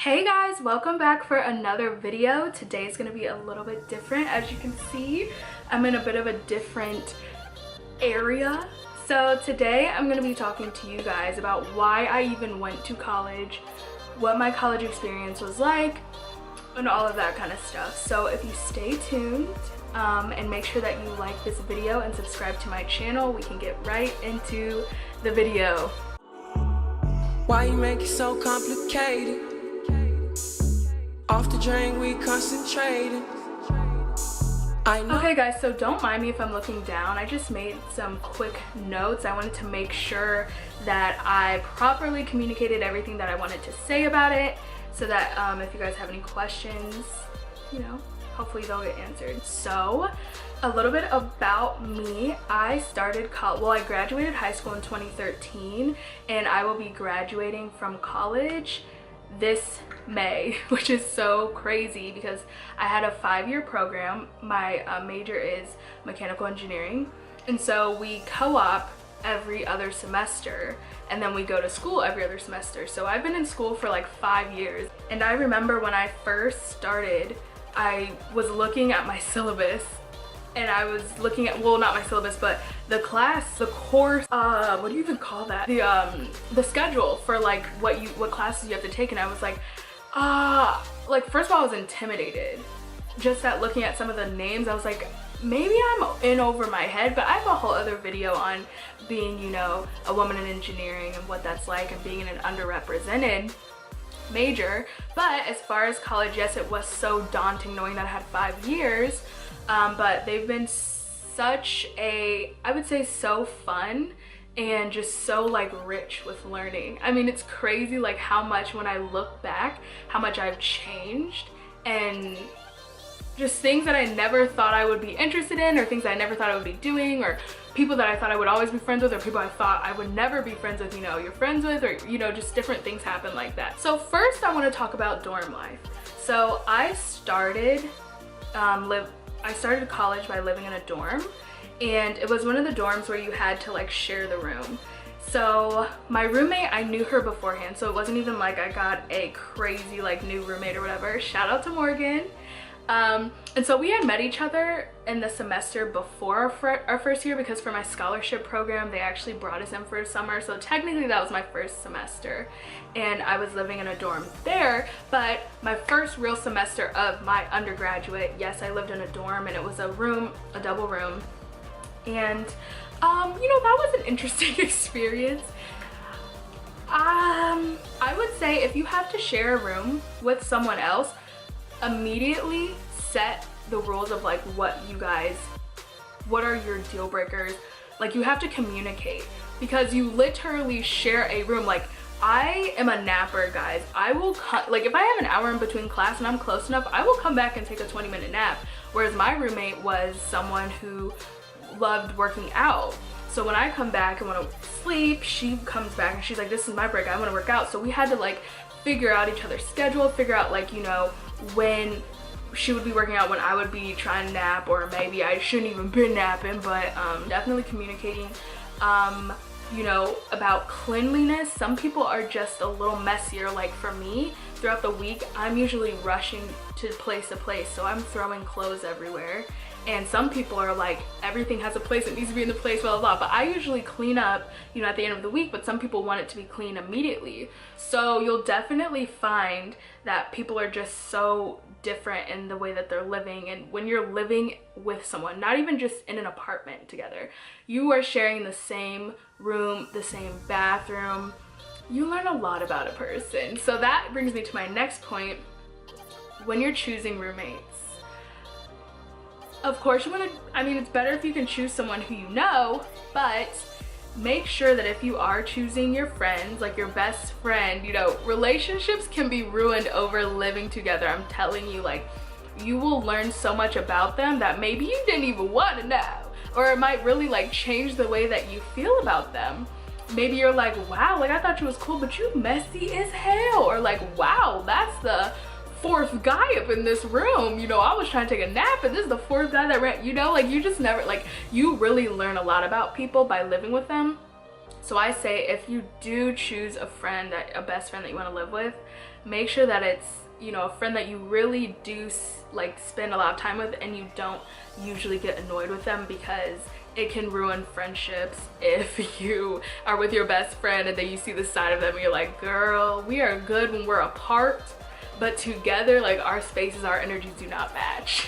Hey guys, welcome back for another video. Today is going to be a little bit different. As you can see, I'm in a bit of a different area. So today I'm going to be talking to you guys about why I even went to college, what my college experience was like, and all of that kind of stuff. So if you stay tuned and make sure that you like this video and subscribe to my channel, we can get right into the video. Why you make it so complicated? Off the drain, we concentrated. Okay guys, so don't mind me if I'm looking down. I just made some quick notes. I wanted to make sure that I properly communicated everything that I wanted to say about it, so that if you guys have any questions, you know, hopefully they'll get answered. So a little bit about me. I started college, well, I graduated high school in 2013, and I will be graduating from college this May, which is so crazy because I had a 5-year program. My major is mechanical engineering, and so we co-op every other semester, and then we go to school every other semester. So I've been in school for like 5 years, and I remember when I first started, I was looking at my syllabus, and I was looking at, well, not my syllabus, but the course, what do you even call that? The schedule for like what classes you have to take, and I was like first of all, I was intimidated just at looking at some of the names. I was like, maybe I'm in over my head, but I have a whole other video on being, you know, a woman in engineering and what that's like and being in an underrepresented major. But as far as college, yes, it was so daunting knowing that I had 5 years. But they've been such a, I would say, so fun and just so like rich with learning. I mean, it's crazy like how much, when I look back, how much I've changed, and just things that I never thought I would be interested in, or things I never thought I would be doing, or people that I thought I would always be friends with, or people I thought I would never be friends with, you know, you're friends with, or, you know, just different things happen like that. So first I want to talk about dorm life. So I started college by living in a dorm, and it was one of the dorms where you had to like share the room. So my roommate, I knew her beforehand, so it wasn't even like I got a crazy like new roommate or whatever. Shout out to Morgan. And so we had met each other in the semester before our first year, because for my scholarship program they actually brought us in for a summer, so technically that was my first semester and I was living in a dorm there. But my first real semester of my undergraduate, yes, I lived in a dorm, and it was a double room, and you know, that was an interesting experience. I would say if you have to share a room with someone else, immediately set the rules of like what are your deal breakers. Like, you have to communicate, because you literally share a room. Like, I am a napper, guys. I will like, if I have an hour in between class and I'm close enough, I will come back and take a 20-minute nap. Whereas my roommate was someone who loved working out. So when I come back and want to sleep, she comes back and she's like, this is my break, I want to work out. So we had to like figure out each other's schedule, figure out like, you know, when she would be working out, when I would be trying to nap, or maybe I shouldn't even be napping. But definitely communicating, you know, about cleanliness. Some people are just a little messier. Like for me, throughout the week, I'm usually rushing to place, so I'm throwing clothes everywhere. And some people are like, everything has a place, it needs to be in the place, blah, blah, blah. But I usually clean up, you know, at the end of the week, but some people want it to be clean immediately. So you'll definitely find that people are just so different in the way that they're living. And when you're living with someone, not even just in an apartment together, you are sharing the same room, the same bathroom, you learn a lot about a person. So that brings me to my next point. When you're choosing roommates, of course you want to, I mean, it's better if you can choose someone who you know, but make sure that if you are choosing your friends, like your best friend, you know, relationships can be ruined over living together. I'm telling you, like, you will learn so much about them that maybe you didn't even want to know, or it might really like change the way that you feel about them. Maybe you're like, wow, like I thought you was cool, but you messy as hell. Or like, wow, that's the 4th guy up in this room, you know, I was trying to take a nap and this is the 4th guy that ran, you know, like you just never, like, you really learn a lot about people by living with them. So I say, if you do choose a friend, a best friend that you want to live with, make sure that it's, you know, a friend that you really do like spend a lot of time with, and you don't usually get annoyed with them, because it can ruin friendships if you are with your best friend and then you see the side of them and you're like, girl, we are good when we're apart, but together, like, our spaces, our energies do not match.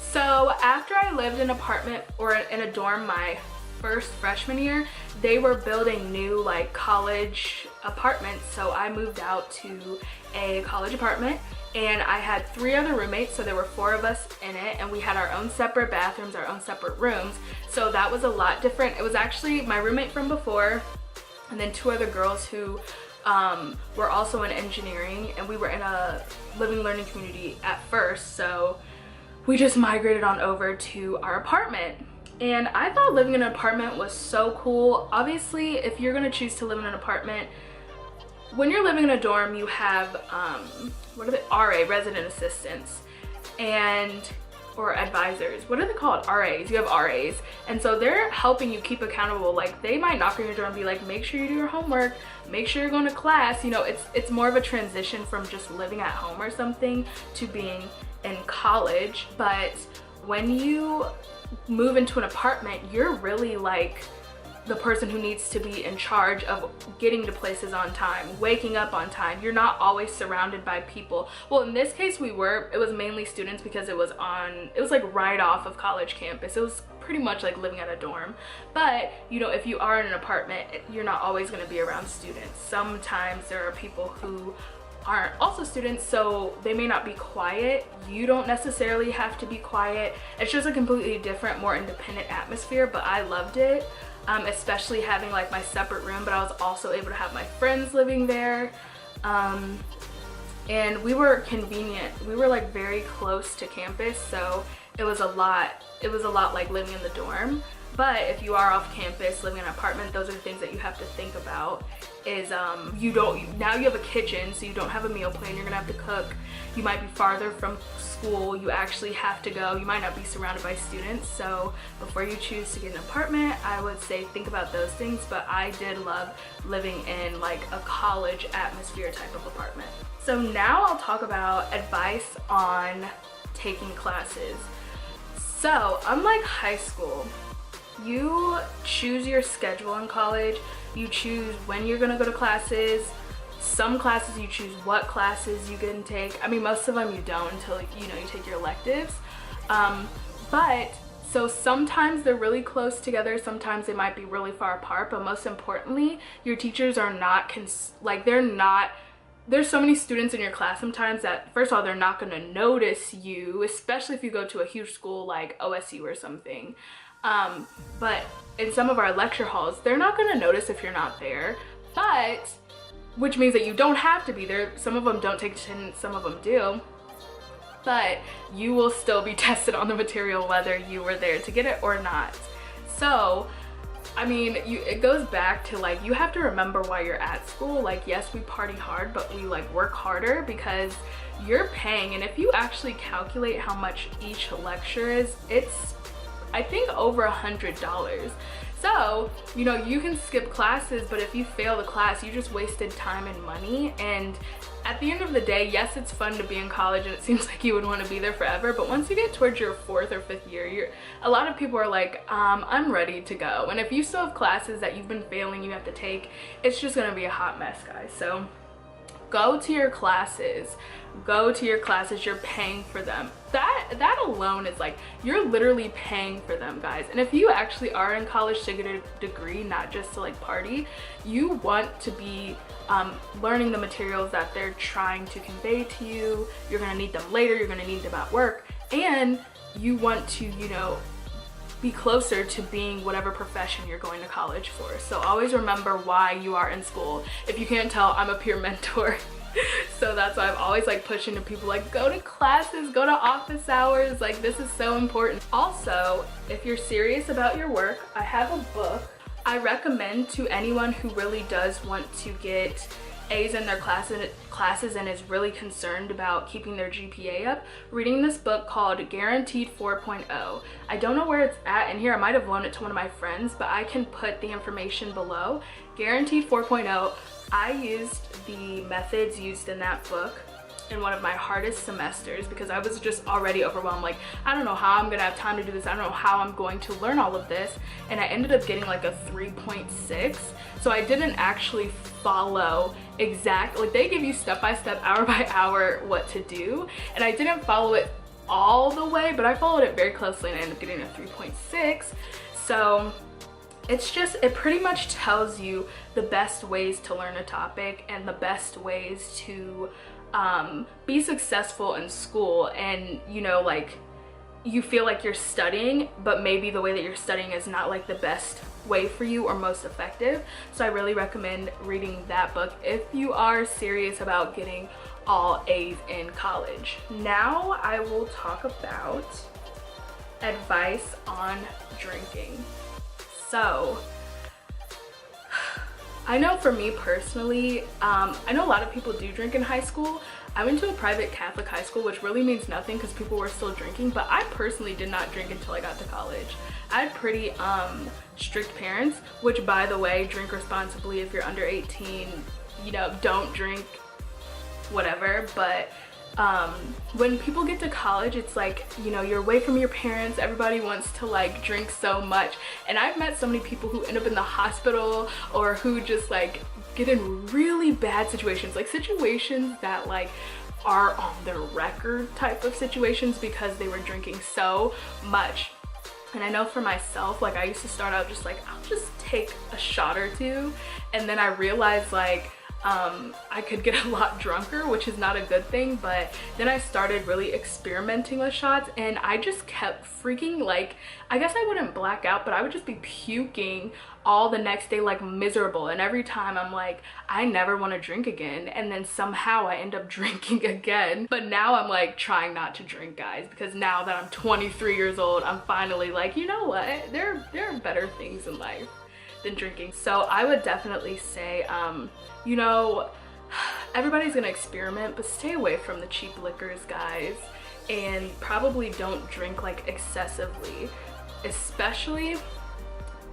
So after I lived in an apartment or in a dorm my first freshman year, they were building new like college apartments, so I moved out to a college apartment, and I had 3 other roommates, so there were 4 of us in it, and we had our own separate bathrooms, our own separate rooms, so that was a lot different. It was actually my roommate from before, and then 2 other girls who were also in engineering, and we were in a living learning community at first, so we just migrated on over to our apartment. And I thought living in an apartment was so cool. Obviously, if you're gonna choose to live in an apartment, when you're living in a dorm, you have what are they, RA, resident assistants, and or advisors. What are they called? RAs. You have RAs, and so they're helping you keep accountable. Like, they might knock on your door and be like, make sure you do your homework, make sure you're going to class. You know, it's more of a transition from just living at home or something to being in college. But when you move into an apartment, you're really like the person who needs to be in charge of getting to places on time, waking up on time. You're not always surrounded by people. Well, in this case we were. It was mainly students because it was like right off of college campus. It was pretty much like living at a dorm. But you know, if you are in an apartment, you're not always going to be around students. Sometimes there are people who aren't also students, so they may not be quiet. You don't necessarily have to be quiet. It's just a completely different, more independent atmosphere, but I loved it. Especially having like my separate room, but I was also able to have my friends living there. And we were convenient. We were like very close to campus, so it was a lot like living in the dorm. But if you are off campus living in an apartment, those are the things that you have to think about. Is now you have a kitchen, so you don't have a meal plan. You're gonna have to cook. You might be farther from school. You actually have to go. You might not be surrounded by students. So before you choose to get an apartment, I would say think about those things. But I did love living in like a college atmosphere type of apartment. So now I'll talk about advice on taking classes. So unlike high school, you choose your schedule in college. You choose when you're gonna go to classes. Some classes you choose what classes you can take. I mean, most of them you don't until you take your electives. But so sometimes they're really close together, sometimes they might be really far apart, but most importantly, your teachers are not there's so many students in your class sometimes that, first of all, they're not going to notice you, especially if you go to a huge school like OSU or something. But in some of our lecture halls, they're not going to notice if you're not there, but which means that you don't have to be there. Some of them don't take attendance, some of them do, but you will still be tested on the material whether you were there to get it or not. So I mean, it goes back to like, you have to remember why you're at school. Like, yes, we party hard, but we like work harder because you're paying. And if you actually calculate how much each lecture is, it's I think over $100. So, you can skip classes, but if you fail the class, you just wasted time and money. And at the end of the day, yes, it's fun to be in college and it seems like you would want to be there forever, but once you get towards your 4th or 5th year, a lot of people are like, I'm ready to go. And if you still have classes that you've been failing, you have to take, it's just going to be a hot mess, guys. So go to your classes. You're paying for them. That alone is like, you're literally paying for them, guys. And if you actually are in college to get a degree, not just to like party, you want to be learning the materials that they're trying to convey to you. You're gonna need them later, you're gonna need them at work, and you want to be closer to being whatever profession you're going to college for. So always remember why you are in school. If you can't tell, I'm a peer mentor. So that's why I'm always like pushing to people like, go to classes, go to office hours, like this is so important. Also, if you're serious about your work, I have a book I recommend to anyone who really does want to get A's in their classes and is really concerned about keeping their GPA up, reading this book called Guaranteed 4.0. I don't know where it's at in here. I might have loaned it to one of my friends, but I can put the information below. Guaranteed 4.0. I used the methods used in that book in one of my hardest semesters because I was just already overwhelmed. Like, I don't know how I'm gonna have time to do this. I don't know how I'm going to learn all of this. And I ended up getting like a 3.6. So I didn't actually follow exact, like they give you step by step, hour by hour what to do. And I didn't follow it all the way, but I followed it very closely and I ended up getting a 3.6. So it's just, it pretty much tells you the best ways to learn a topic and the best ways to be successful in school. And you know, like, you feel like you're studying, but maybe the way that you're studying is not like the best way for you or most effective. So I really recommend reading that book if you are serious about getting all A's in college. Now I will talk about advice on drinking. So I know for me personally, I know a lot of people do drink in high school. I went to a private Catholic high school, which really means nothing because people were still drinking, but I personally did not drink until I got to college. I had pretty strict parents, which, by the way, drink responsibly. If you're under 18, you know, don't drink, whatever. But when people get to college, it's like, you know, you're away from your parents, everybody wants to like drink so much, and I've met so many people who end up in the hospital or who just like get in really bad situations, like situations that like are on the record type of situations because they were drinking so much. And I know for myself, like I used to start out just like, I'll just take a shot or two, and then I realized like I could get a lot drunker, which is not a good thing. But then I started really experimenting with shots, and I just kept freaking, like, I guess I wouldn't black out, but I would just be puking all the next day, like miserable. And every time I'm like, I never want to drink again, and then somehow I end up drinking again. But now I'm like trying not to drink, guys, because now that I'm 23 years old, I'm finally like, you know what, there are better things in life than drinking. So I would definitely say, you know, everybody's gonna experiment, but stay away from the cheap liquors, guys, and probably don't drink like excessively, especially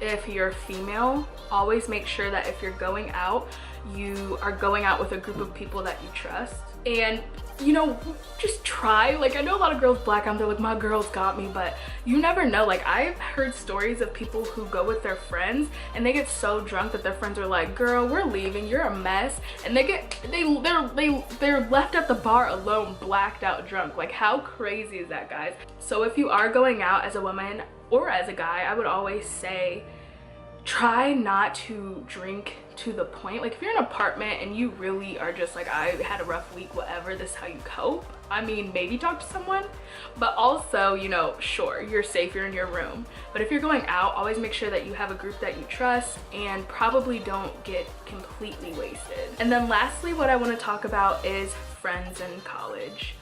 if you're female. Always make sure that if you're going out, you are going out with a group of people that you trust. And you know, just try. Like, I know a lot of girls black out, they're like, my girls got me, but you never know. Like, I've heard stories of people who go with their friends and they get so drunk that their friends are like, girl, we're leaving, you're a mess, and they're left at the bar alone, blacked out drunk. Like, how crazy is that, guys? So if you are going out as a woman or as a guy, I would always say try not to drink to the point, like if you're in an apartment and you really are just like, I had a rough week, whatever, this is how you cope, I mean, maybe talk to someone. But also, you know, sure, you're safe, you're in your room, but if you're going out, always make sure that you have a group that you trust, and probably don't get completely wasted. And then lastly, what I want to talk about is friends in college.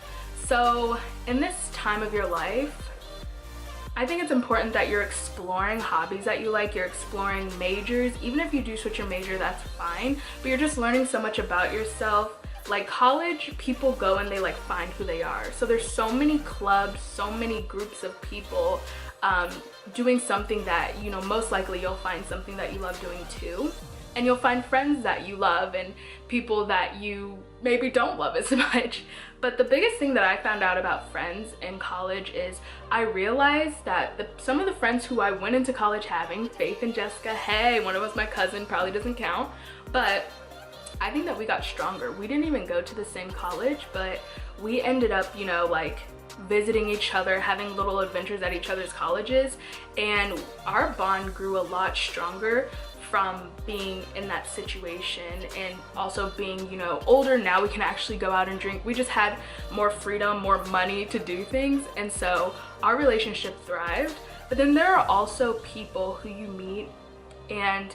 So in this time of your life, I think it's important that you're exploring hobbies that you like, you're exploring majors. Even if you do switch your major, that's fine, but you're just learning so much about yourself. Like, college, people go and they like find who they are. So there's so many clubs, so many groups of people doing something that, you know, most likely you'll find something that you love doing too. And you'll find friends that you love and people that you maybe don't love as much. But the biggest thing that I found out about friends in college is I realized that some of the friends who I went into college having, Faith and Jessica, hey, one of us my cousin, probably doesn't count, but I think that we got stronger. We didn't even go to the same college, but we ended up, you know, like visiting each other, having little adventures at each other's colleges, and our bond grew a lot stronger from being in that situation. And also being, you know, older now, we can actually go out and drink. We just had more freedom, more money to do things, and so our relationship thrived. But then there are also people who you meet and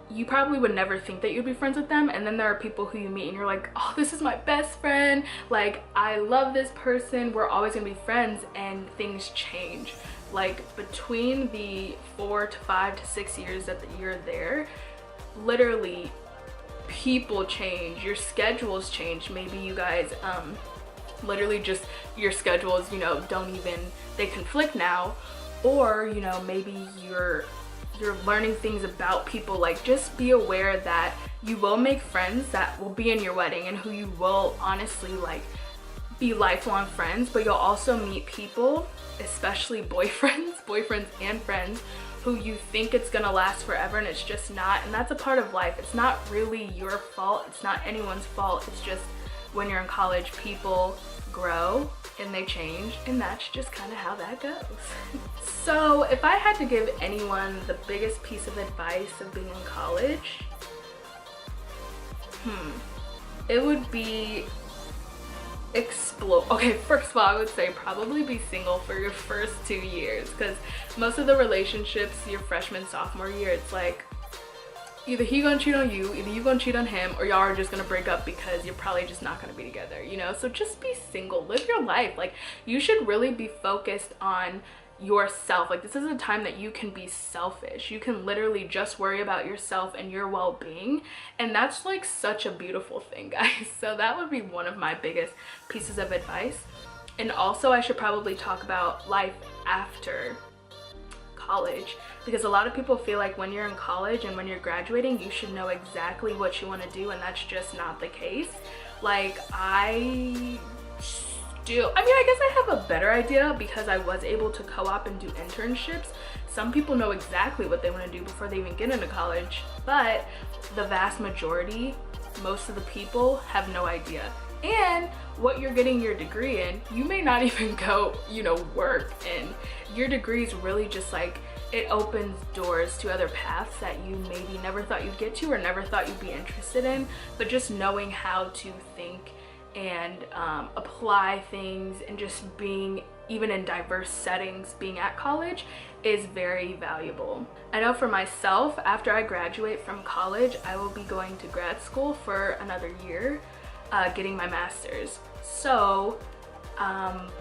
you probably would never think that you'd be friends with them, and then there are people who you meet and you're like, oh, this is my best friend, like I love this person, we're always gonna be friends, and things change. Like, between the 4 to 5 to 6 years that you're there, literally people change, your schedules change. Maybe you guys literally just, your schedules, you know, don't even, they conflict now. Or, you know, maybe you're learning things about people. Like, just be aware that you will make friends that will be in your wedding and who you will honestly like be lifelong friends, but you'll also meet people, especially boyfriends and friends, who you think it's gonna last forever and it's just not. And that's a part of life. It's not really your fault, it's not anyone's fault. It's just when you're in college, people grow and they change, and that's just kind of how that goes. So if I had to give anyone the biggest piece of advice of being in college, it would be explore. Okay, first of all, I would say probably be single for your first 2 years, because most of the relationships your freshman sophomore year, it's like either he gonna cheat on you, either you gonna cheat on him, or y'all are just gonna break up because you're probably just not gonna be together, you know? So just be single, live your life. Like, you should really be focused on yourself. Like, this is a time that you can be selfish. You can literally just worry about yourself and your well-being, and that's like such a beautiful thing, guys. So that would be one of my biggest pieces of advice. And also, I should probably talk about life after college, because a lot of people feel like when you're in college and when you're graduating, you should know exactly what you want to do, and that's just not the case. Like, I guess I have a better idea because I was able to co-op and do internships. Some people know exactly what they want to do before they even get into college, but the vast majority, most of the people, have no idea. And what you're getting your degree in, you may not even go, you know, work in. Your degree is really just like, it opens doors to other paths that you maybe never thought you'd get to or never thought you'd be interested in. But just knowing how to think and apply things, and just being even in diverse settings, being at college, is very valuable. I know for myself, after I graduate from college, I will be going to grad school for another year, getting my master's. So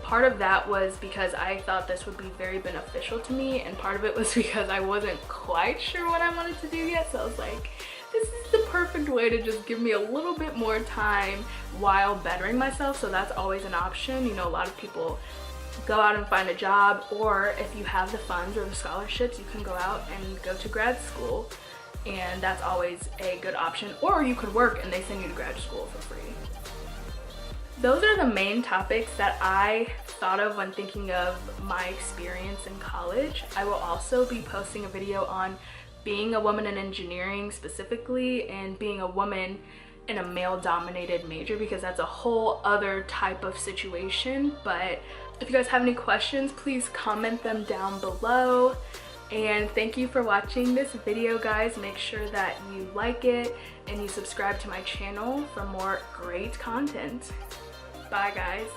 part of that was because I thought this would be very beneficial to me, and part of it was because I wasn't quite sure what I wanted to do yet. So I was like, this is the perfect way to just give me a little bit more time while bettering myself. So that's always an option. You know, a lot of people go out and find a job, or if you have the funds or the scholarships, you can go out and go to grad school, and that's always a good option. Or you could work and they send you to grad school for free. Those are the main topics that I thought of when thinking of my experience in college. I will also be posting a video on being a woman in engineering specifically, and being a woman in a male-dominated major, because that's a whole other type of situation. But if you guys have any questions, please comment them down below. And thank you for watching this video, guys. Make sure that you like it and you subscribe to my channel for more great content. Bye, guys.